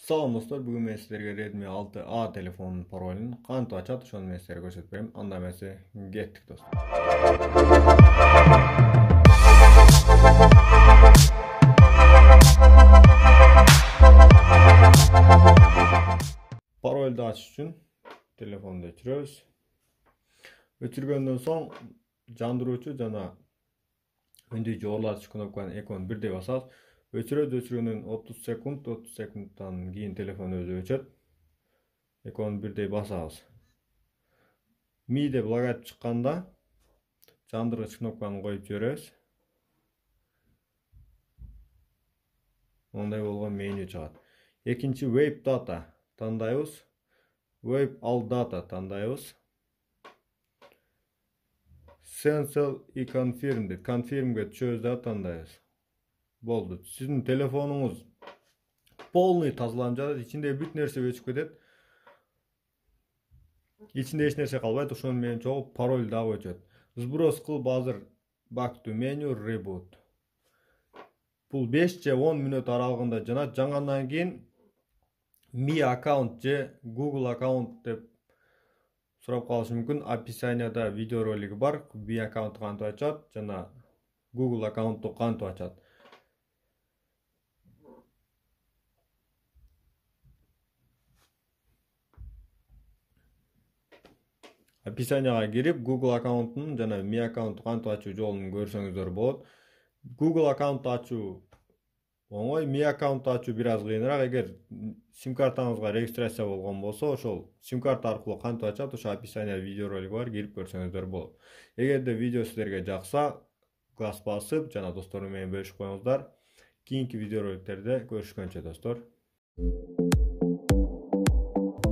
Salam dostlar, bugün men sizlerge Redmi 6A telefonunun parolini kantip açat, şonu men sizlerge görsetip berem. Anda men size getdik dostlar. Parolni açış üçün telefonu öçürөбүз. Öçürgöndөн soň jandыруучу жана үндү жорлатыш кнопканы экөөнү бирдей басабыз. Öçürgöндөн 30 sekunddan кийин telefon өзү öçөt. Экөөнү бирдей басабыз. Mi деп лагатып чыкканда жандыргыч кнопканы коюп жиберебиз. Ондай болгон меню чыгат. Экинчи Wave Data тандайбыз. Wave All Data тандайбыз. Cancel и Confirm деп Confirm'ге түшөбүз да тандайбыз. Болду. Sizin telefonunuz полный тазаланып жатат, ичинде бүт нерсе өчүп кетет. Ичинде эч нерсе калбайт, ошону менен чогуу пароль дагы өчөт. Сброс кылып азыр back to menu reboot. Бул 5 же 10 мүнөт аралыгында жанат. Жаңандан кийин Mi аккаунт же Google аккаунт деп сурап калышы мүмкүн. Описанияда видео ролиги бар. Mi аккаунту кантип ачат жана Google аккаунтту кантип ачат. Описанияга кирип Google аккаунтунун жана Mi аккаунтту кантип ачуу жолун көрсөңүздөр болот. Google аккаунтту ачуу оңой, Mi аккаунтту ачуу бир аз кыйыныраак. Эгер сим картаңызга регистрация болгон болсо, ошол сим карта аркылуу кантип ачат, ошо описанияда видео ролиги бар, кирип көрсөңүздөр болот. Эгерде видео силерге жакса, класс басып жана достору менен бөлүшүп коюңуздар. Кийинки видео роликтерде көрүшкөнчө достор.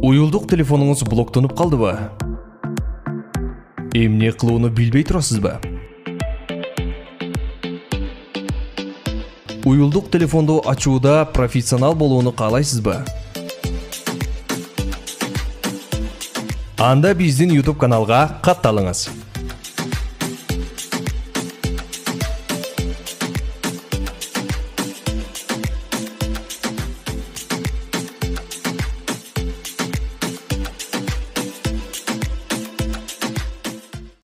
Уюлдук телефонуңуз блоктонуп калдыбы? Эмне кылууну билбей турасызбы? Уюлдук телефонду ачууда профессионал болууну каалайсызбы? Анда биздин YouTube каналга катталыңыз.